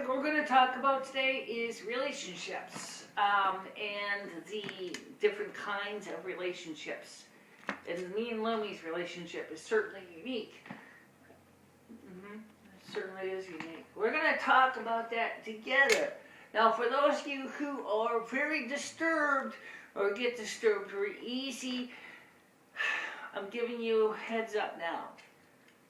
What we're going to talk about today is relationships and the different kinds of relationships. And me and Lumi's relationship is certainly unique. It certainly is unique. We're going to talk about that together. Now, for those of you who are very disturbed or get disturbed very easy, I'm giving you a heads up now.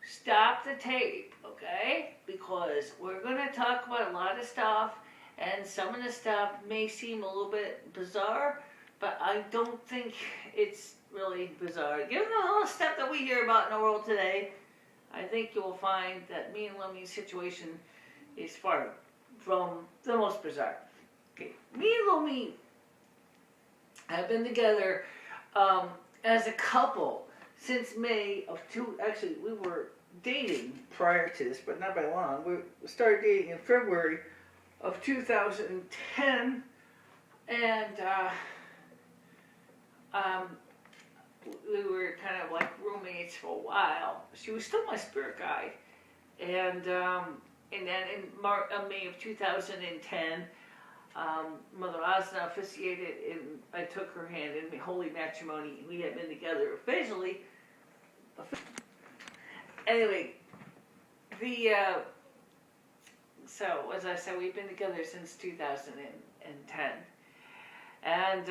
Stop the tape, okay? Because we're going to talk about a lot of stuff, and some of the stuff may seem a little bit bizarre, but I don't think it's really bizarre. Given all the stuff that we hear about in the world today, I think you will find that me and Lumi's situation is far from the most bizarre. Okay, me and Lumi have been together as a couple since May of actually we were dating prior to this, but not by long. We started dating in February of 2010, and we were kind of like roommates for a while. She was still my spirit guide, and then in May of 2010, Mother Asna officiated, and I took her hand in holy matrimony. We had been together officially. Anyway, so as I said, we've been together since 2010, and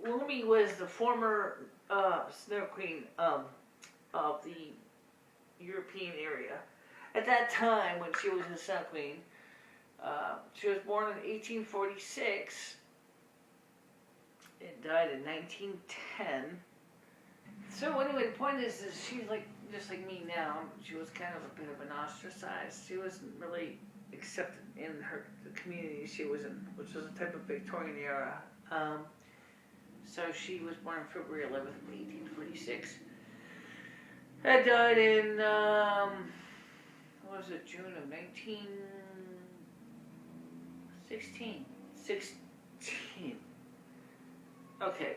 Lumi was the former Snow Queen of the European area. At that time, when she was a Snow Queen, she was born in 1846 and died in 1910. So anyway, the point is she's like just like me now. She was kind of a bit of an ostracized. She wasn't really accepted in the community she was in, which was a type of Victorian era. So she was born on February 11th, 1846. Had died in what was it, June of 1916. 16. Okay.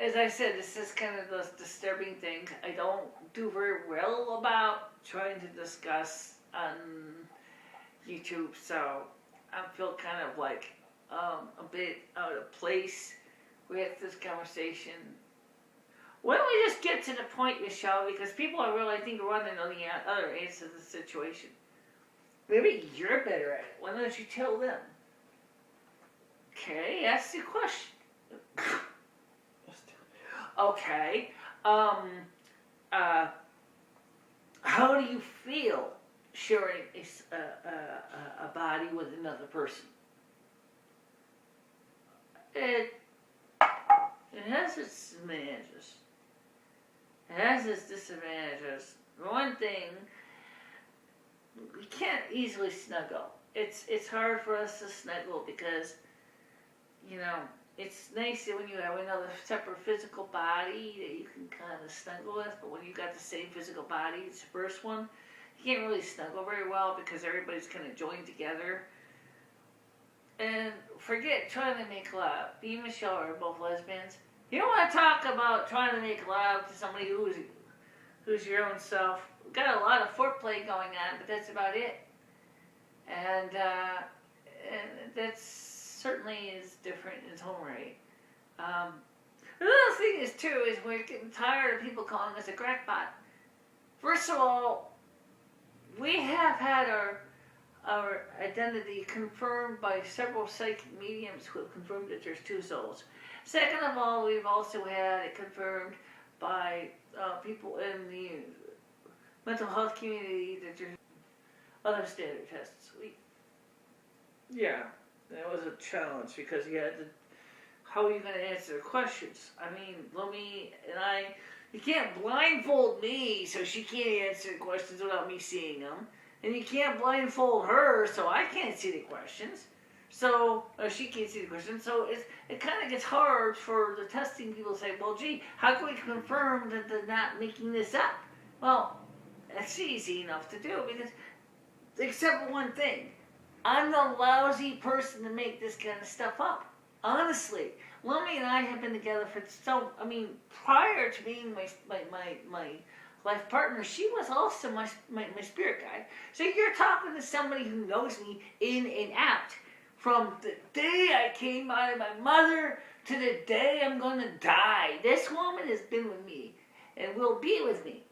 As I said, this is kind of the disturbing thing. I don't do very well about trying to discuss on YouTube, so I feel kind of like a bit out of place with this conversation. Why don't we just get to the point, Michelle, because people are really, I think, running on the other ends of the situation. Maybe you're better at it. Why don't you tell them? Okay, ask the question. Okay. How do you feel sharing a body with another person? It has its advantages. It has its disadvantages. One thing, we can't easily snuggle. It's hard for us to snuggle because, you know, it's nice that when you have another separate physical body that you can kind of snuggle with, but when you got the same physical body, it's the first one, you can't really snuggle very well because everybody's kind of joined together. And forget trying to make love. Me and Michelle are both lesbians. You don't want to talk about trying to make love to somebody who's your own self. We've got a lot of foreplay going on, but that's about it. And that's certainly is different in its own right. Another thing is too is we're getting tired of people calling us a crackpot. First of all, we have had our identity confirmed by several psychic mediums who have confirmed that there's two souls. Second of all, we've also had it confirmed by people in the mental health community that there's other standard tests. Yeah, that was a challenge because you had to. How are you going to answer the questions? I mean, Lumi and I, you can't blindfold me so she can't answer the questions without me seeing them. And you can't blindfold her so I can't see the questions. So, or she can't see the questions. So it kind of gets hard for the testing people to say, well, gee, how can we confirm that they're not making this up? Well, that's easy enough to do because, except for one thing, I'm the lousy person to make this kind of stuff up. Honestly, Lumi and I have been together for prior to being my life partner, she was also my spirit guide. So you're talking to somebody who knows me in and out. From the day I came out of my mother to the day I'm going to die. This woman has been with me and will be with me.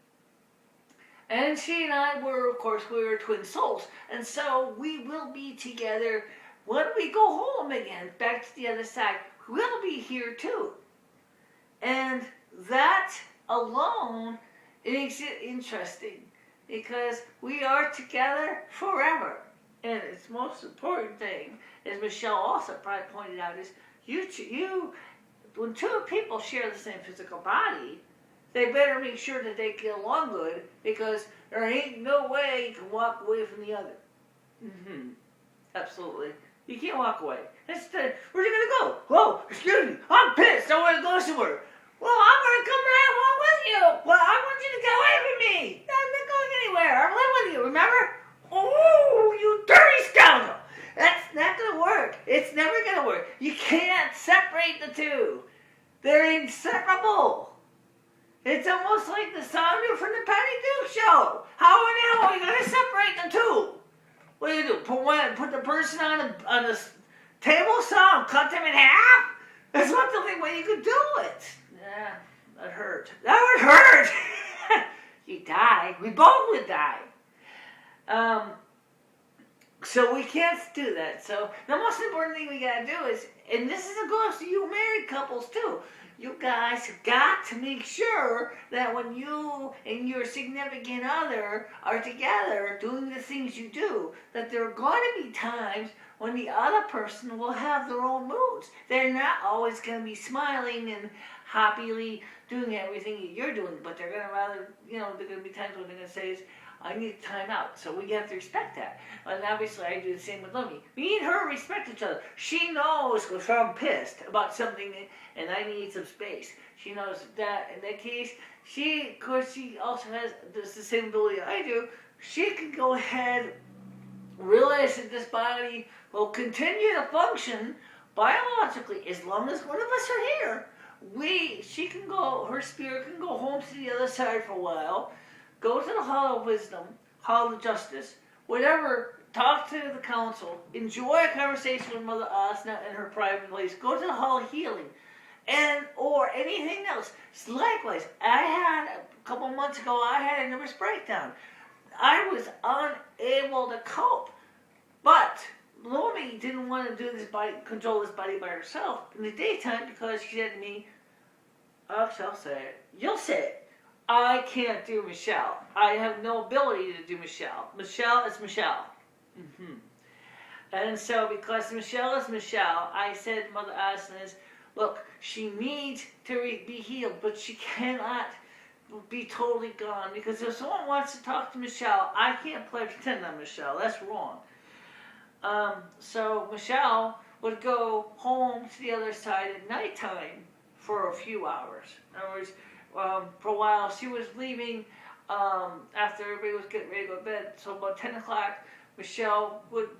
And she and I were, of course, we were twin souls. And so we will be together when we go home again, back to the other side. We'll be here too. And that alone makes it interesting because we are together forever. And its most important thing, as Michele also probably pointed out, is you when two people share the same physical body, they better make sure that they get along good because there ain't no way you can walk away from the other. Absolutely. You can't walk away. Where's you gonna go? Whoa, excuse me, I'm pissed. I want to go somewhere. Well, I'm gonna come right along with you. Well, I want you to get away from me. I'm not going anywhere. I'm living with you, remember? Oh, you dirty scoundrel. That's not gonna work. It's never gonna work. You can't separate the two. They're inseparable. It's almost like the song from the Patty Duke show. How in the hell are you gonna separate the two? What do you do? Put the person on the table saw and cut them in half? That's not the only way you could do it. Yeah, that hurt. That would hurt. You die. We both would die. So we can't do that. So the most important thing we gotta do is, and this is a goes to you married couples too. You guys got to make sure that when you and your significant other are together doing the things you do, that there are going to be times when the other person will have their own moods. They're not always going to be smiling and happily doing everything that you're doing, but they're going to rather, there are going to be times when they're going to say, I need time out. So we have to respect that. And obviously I do the same with Lumi. Me and her respect each other. She knows if I'm pissed about something and I need some space. She knows that in that case, she also has the same ability I do. She can go ahead, realize that this body will continue to function biologically as long as one of us are here. Her spirit can go home to the other side for a while, go to the Hall of Wisdom, Hall of Justice, whatever, talk to the council, enjoy a conversation with Mother Asna in her private place, go to the Hall of Healing, or anything else. Likewise, I had, a couple months ago, I had a nervous breakdown. I was unable to cope, but Lumi didn't want to control this body by herself in the daytime because she said to me, I'll say it, you'll say it. I can't do Michele. I have no ability to do Michele. Michele is Michele. And so because Michele is Michele, I said to Mother Asna, look, she needs to be healed, but she cannot be totally gone because if someone wants to talk to Michele, I can't play pretend I'm Michele. That's wrong. So Michele would go home to the other side at nighttime for a few hours. In other words, for a while she was leaving after everybody was getting ready to go to bed. So about 10 o'clock, Michele would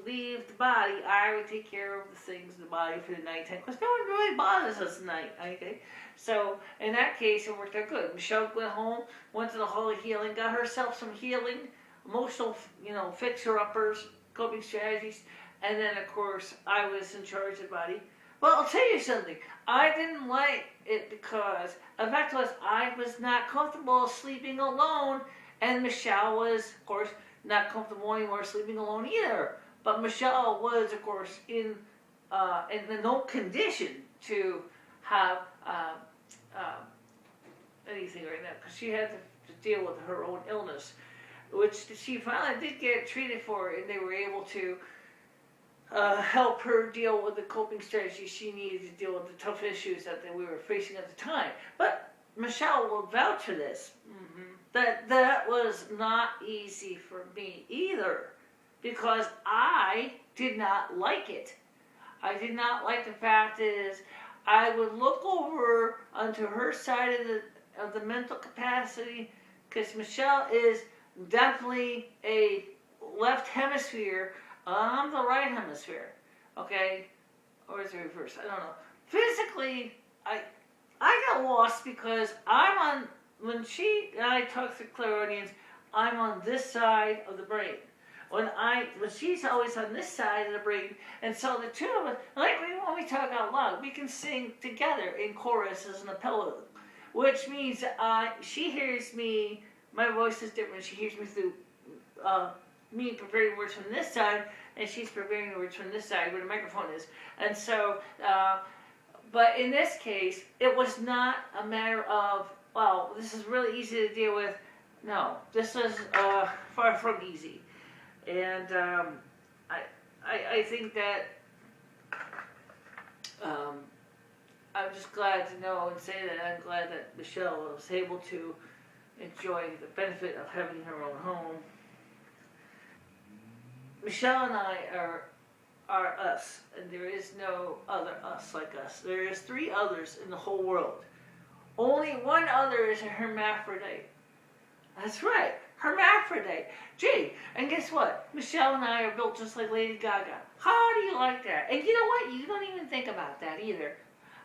leave the body. I would take care of the things in the body for the nighttime because no one really bothers us at night. Okay, so in that case, it worked out good. Michele went home, went to the Hall of Healing, got herself some healing, emotional, fixer-uppers, coping strategies, and then of course I was in charge of the body. Well, I'll tell you something. I didn't like it because the fact was I was not comfortable sleeping alone, and Michele was, of course, not comfortable anymore sleeping alone either. But Michele was, of course, in no condition to have anything right now because she had to deal with her own illness, which she finally did get treated for, and they were able to help her deal with the coping strategy she needed to deal with the tough issues that we were facing at the time. But Michele will vouch for this. That was not easy for me either, because I did not like it. I did not like the fact is I would look over onto her side of the mental capacity, because Michele is definitely a left hemisphere. I'm the right hemisphere, okay? Or is it reverse? I don't know. Physically, I got lost because I'm on when she and I talk to clairaudience, I'm on this side of the brain. When she's always on this side of the brain, and so the two of us, like when we talk out loud, we can sing together in chorus as an appellate, which means she hears me. My voice is different. She hears me through me preparing words from this side, and she's preparing words from this side where the microphone is. And so, but in this case, it was not a matter of, well, this is really easy to deal with. No, this is far from easy. And I think that I'm just glad to know and say that I'm glad that Michele was able to enjoy the benefit of having her own home. Michele and I are us, and there is no other us like us. There is 3 others in the whole world. Only one other is a hermaphrodite. That's right, hermaphrodite. Gee, and guess what? Michele and I are built just like Lady Gaga. How do you like that? And you know what? You don't even think about that either.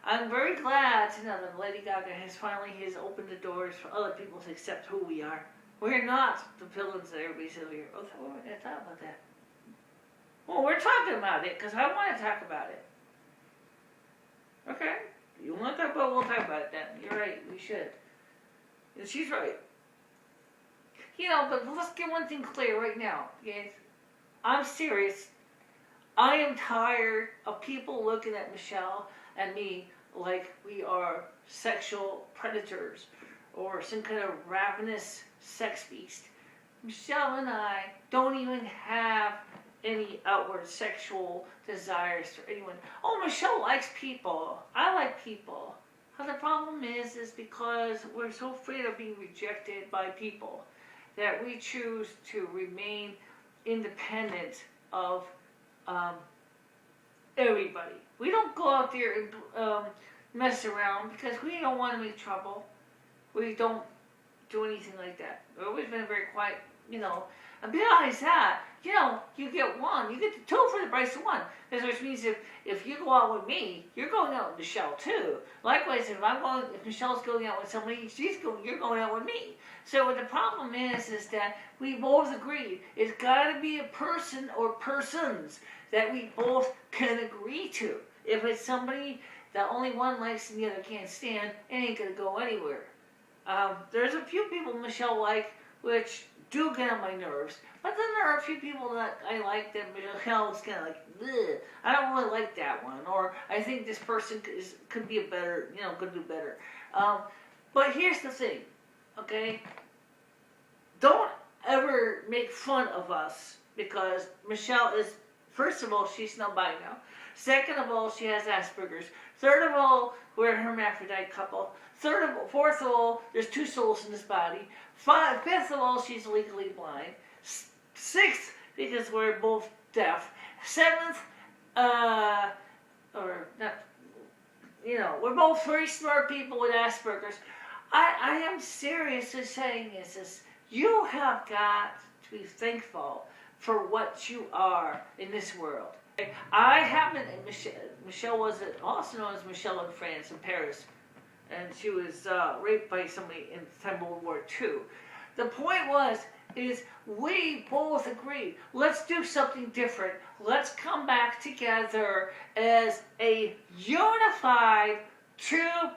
I'm very glad to know that Lady Gaga has opened the doors for other people to accept who we are. We're not the villains that everybody says we are. Oh, we're going to talk about that. Well, we're talking about it because I want to talk about it. Okay? You want to talk about it? We'll talk about it then. You're right. We should. And she's right. You know, but let's get one thing clear right now, guys. I'm serious. I am tired of people looking at Michele and me like we are sexual predators or some kind of ravenous sex beast. Michele and I don't even have any outward sexual desires for anyone. Oh, Michele likes people. I like people. But the problem is because we're so afraid of being rejected by people that we choose to remain independent of everybody. We don't go out there and mess around because we don't want to make trouble. We don't do anything like that. We've always been very quiet, you know. And besides that, you know, you get the 2 for the price of 1. Which means if you go out with me, you're going out with Michele too. Likewise, if Michelle's going out with somebody, you're going out with me. So what the problem is that we both agreed it's got to be a person or persons that we both can agree to. If it's somebody that only one likes and the other can't stand, it ain't gonna go anywhere. There's a few people Michele like which do get on my nerves, but then there are a few people that I like that Michele is kind of like, ugh, I don't really like that one, or I think this person could be could do better. But here's the thing, okay? Don't ever make fun of us because Michele is, first of all, she's not albino. Second of all, she has Asperger's. Third of all, we're a hermaphrodite couple. Fourth of all, there's 2 souls in this body. Fifth of all, she's legally blind. Sixth, because we're both deaf. Seventh, or not, we're both very smart people with Asperger's. I am seriously saying is you have got to be thankful for what you are in this world. I happen, Michele was also known as Michele in France, in Paris, and she was raped by somebody in the time of World War II. The point is we both agreed, let's do something different. Let's come back together as a unified 2-soul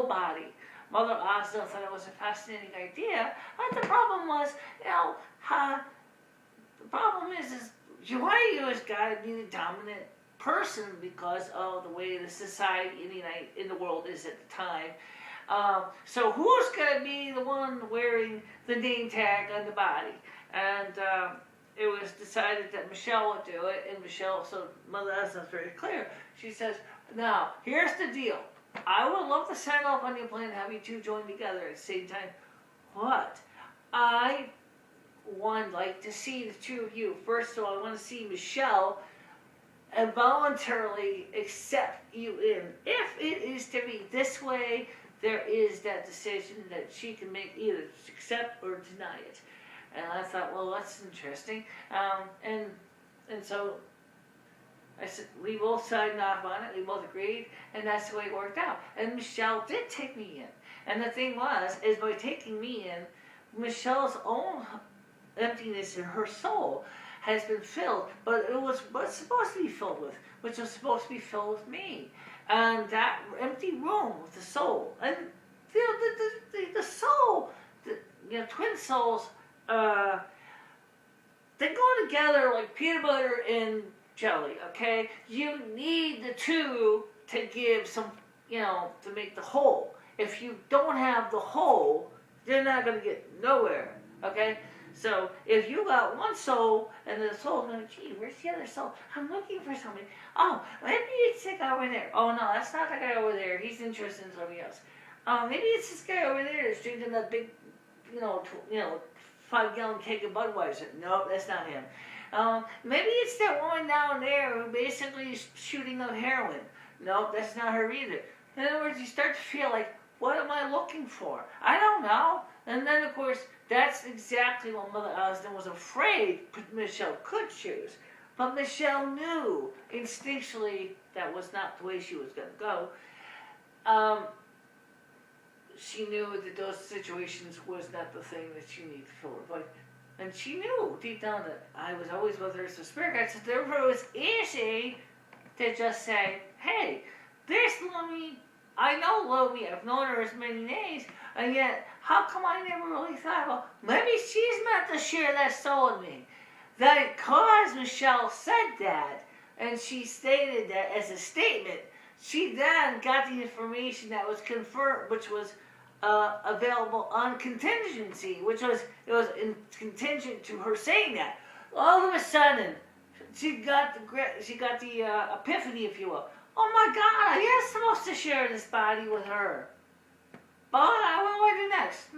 body. Mother Oslo thought it was a fascinating idea, but the problem was, the problem is why you has got to be the dominant person because of the way the society in the world is at the time. So who's going to be the one wearing the name tag on the body? And it was decided that Michele would do it, and so Mother Oslo is very clear. She says, now, here's the deal. I would love to sign off on your plan and have you 2 join together at the same time. What? I would like to see the 2 of you. First of all, I want to see Michele voluntarily accept you in. If it is to be this way, there is that decision that she can make, either accept or deny it. And I thought, well, that's interesting. And so I said, we both signed off on it, we both agreed, and that's the way it worked out. And Michele did take me in. And the thing is by taking me in, Michelle's own emptiness in her soul has been filled, but it was what's supposed to be filled with, which was supposed to be filled with me. And that empty room with the soul, and the soul, twin souls, they go together like peanut butter and jelly, okay? You need the two to give some, to make the whole. If you don't have the whole, you're not going to get nowhere, okay? So if you got one soul and the soul's going, gee, where's the other soul? I'm looking for somebody. Oh, maybe it's the guy over there. Oh, no, that's not the guy over there. He's interested in somebody else. Maybe it's this guy over there that's drinking that big, 5-gallon keg of Budweiser. Nope, that's not him. Maybe it's that woman down there who basically is shooting up heroin. Nope, that's not her either. In other words, you start to feel like, what am I looking for? I don't know. And then, of course, that's exactly what Mother Osden was afraid Michele could choose. But Michele knew instinctually that was not the way she was going to go. She knew that those situations was not the thing that she needed to fill her void. And she knew deep down that I was always with her as a spirit guide. So therefore it was easy to just say, hey, there's Lumi. I know Lumi. I've known her as many days. And yet, how come I never really thought, well, maybe she's meant to share that soul with me. That because Michele said that, and she stated that as a statement, she then got the information that was confirmed, which was available on contingency, it was contingent to her saying that. All of a sudden, she got the epiphany, if you will. Oh my God, I am supposed to share this body with her. But what do I do next?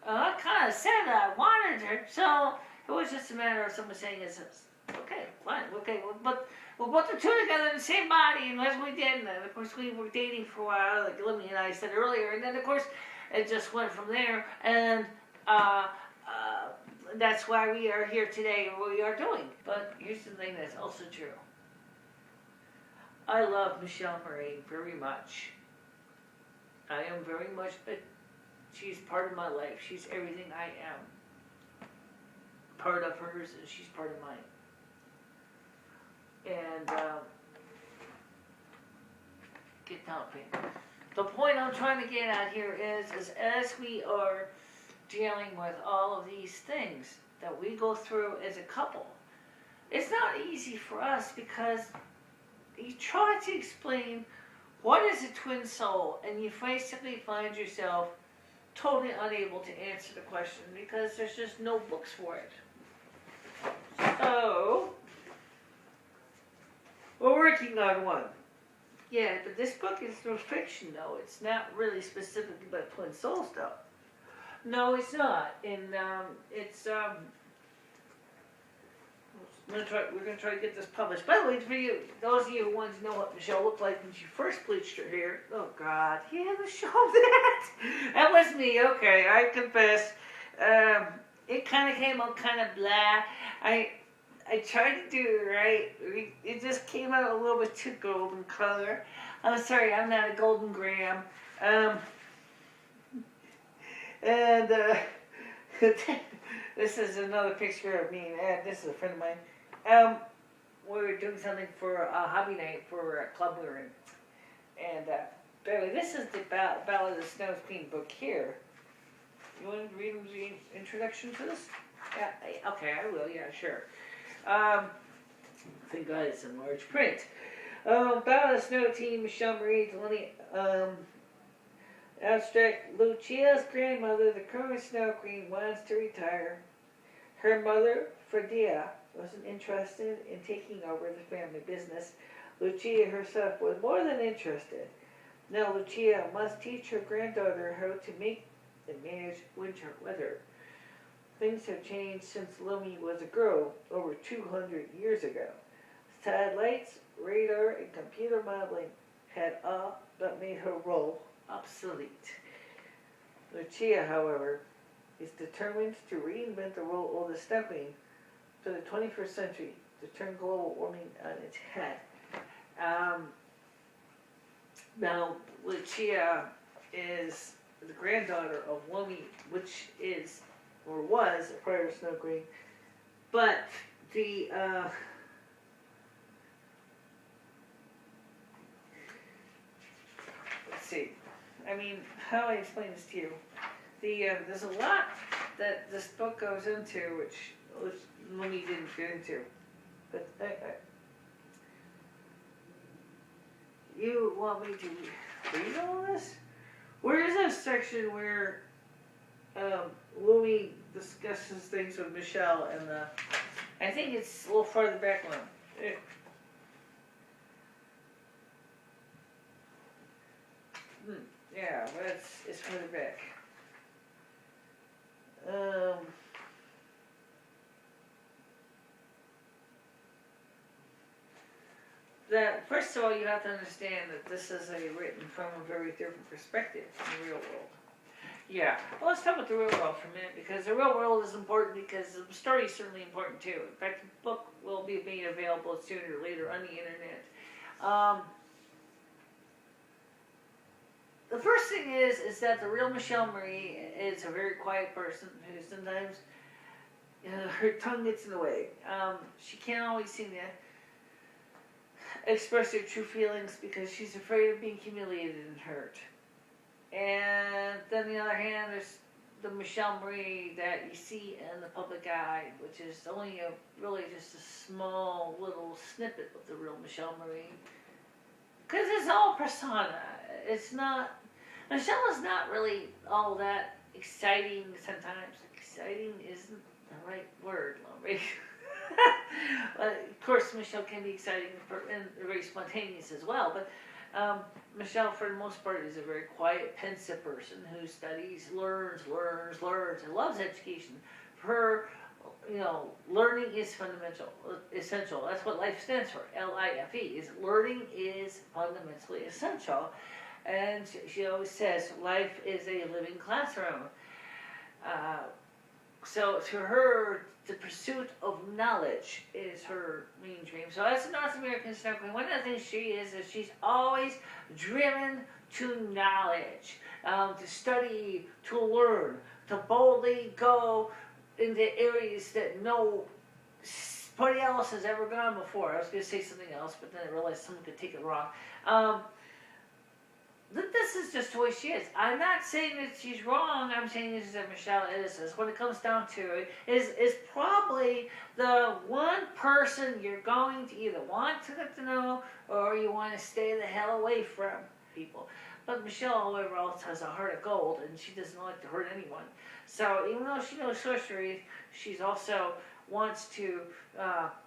I kind of said that I wanted her, so it was just a matter of someone saying it's okay, fine, okay, but we'll put the two together in the same body, and as we did, and then of course we were dating for a while, like Lumi and I said earlier, and then of course it just went from there, and that's why we are here today, or what we are doing. But here's the thing that's also true. I love Michele Marie very much. I am very much, she's part of my life. She's everything I am. Part of hers, and she's part of mine. And, get down, Pink. The point I'm trying to get at here is as we are dealing with all of these things that we go through as a couple, it's not easy for us because you try to explain what is a twin soul, and you basically find yourself totally unable to answer the question because there's just no books for it. So, we're working on one. Yeah, but this book is no fiction, though. It's not really specifically about twin soul stuff. No, it's not. And we're gonna try to get this published. By the way, for you, those of you who want to know what Michele looked like when she first bleached her hair, oh God, you haven't shown that. That was me. Okay, I confess. It kind of came out kind of blah. I tried to do it right. It just came out a little bit too golden color. I'm sorry, I'm not a golden gram. This is another picture of me, and this is a friend of mine. We were doing something for a hobby night for a club we were in. And anyway, this is the Ballad of the Snow Queen book here. You want to read the introduction to this? Yeah, okay, I will, yeah, sure. Thank God it's in large print. Ballad of the Snow Queen, MicheleMarieDalene. Abstract. Lucia's grandmother, the current Snow Queen, wants to retire. Her mother, Fredia, wasn't interested in taking over the family business. Lucia herself was more than interested. Now Lucia must teach her granddaughter how to make and manage winter weather. Things have changed since Lumi was a girl over 200 years ago. Satellites, radar, and computer modeling had all but made her role obsolete. Lucia, however, is determined to reinvent the role of the Snow Queen for the 21st century to turn global warming on its head. Now, Lucia is the granddaughter of Lumi, which is, or was, prior to Snow Queen. But the, let's see, I mean, how do I explain this to you? There's a lot that this book goes into, which Lumi didn't get into. But you want me to read all this? Where is that section where Lumi discusses things with Michele and I think it's a little farther back one. Yeah, but it's further back. That first of all, you have to understand that this is written from a very different perspective from the real world. Yeah, well, let's talk about the real world for a minute, because the real world is important, because the story is certainly important too. In fact, the book will be made available sooner or later on the internet. The first thing is that the real Michele Marie is a very quiet person who sometimes her tongue gets in the way. She can't always seem to express her true feelings because she's afraid of being humiliated and hurt. And then on the other hand, there's the Michele Marie that you see in the public eye, which is only really just a small little snippet of the real Michele Marie. Because it's all persona. It's not, Michele is not really all that exciting sometimes. Exciting isn't the right word, Lori. Of course, Michele can be exciting and very spontaneous as well, but Michele, for the most part, is a very quiet, pensive person who studies, learns, and loves education. For her, learning is fundamental, essential. That's what life stands for, L-I-F-E, is learning is fundamentally essential. And she always says, life is a living classroom. So to her, the pursuit of knowledge is her main dream. So as a North American Snow Queen, one of the things she is she's always driven to knowledge, to study, to learn, to boldly go into areas that nobody else has ever gone before. I was going to say something else, but then I realized someone could take it wrong. This is just the way she is. I'm not saying that she's wrong. I'm saying this is that Michele is. When it comes down to it, is probably the one person you're going to either want to get to know or you want to stay the hell away from people. But Michele, however, also has a heart of gold, and she doesn't like to hurt anyone. So even though she knows sorcery, she's also wants to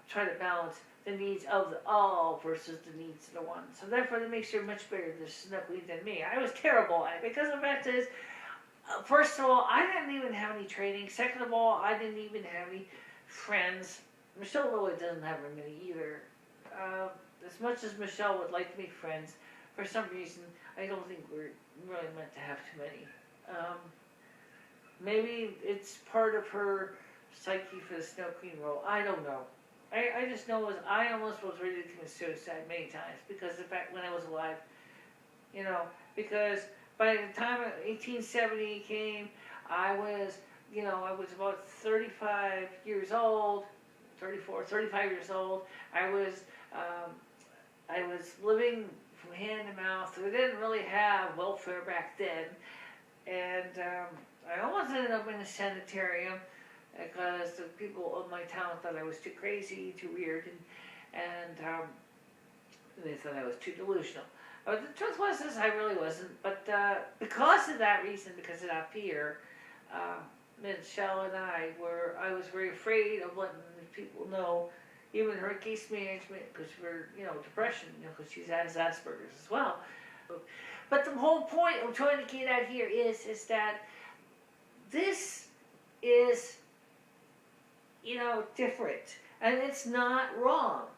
try to balance the needs of the all versus the needs of the one. So therefore, that makes her much better than Snow Queen than me. I was terrible at it because the fact is, first of all, I didn't even have any training. Second of all, I didn't even have any friends. Michele really doesn't have very many either. As much as Michele would like to make friends, for some reason, I don't think we're really meant to have too many. Maybe it's part of her psyche for the Snow Queen role. I don't know. I just know I almost was ready to commit suicide many times because of the fact when I was alive, because by the time 1870 came, I was about 35 years old, 35 years old. I was living from hand to mouth. We didn't really have welfare back then, and I almost ended up in a sanitarium because the people of my town thought I was too crazy, too weird, and they thought I was too delusional. But the truth was I really wasn't. But because of that reason, because of that fear, Michele and I was very afraid of letting people know, even her case management, because we're, depression, because she has Asperger's as well. But the whole point I'm trying to get at here is that this is, different, and it's not wrong.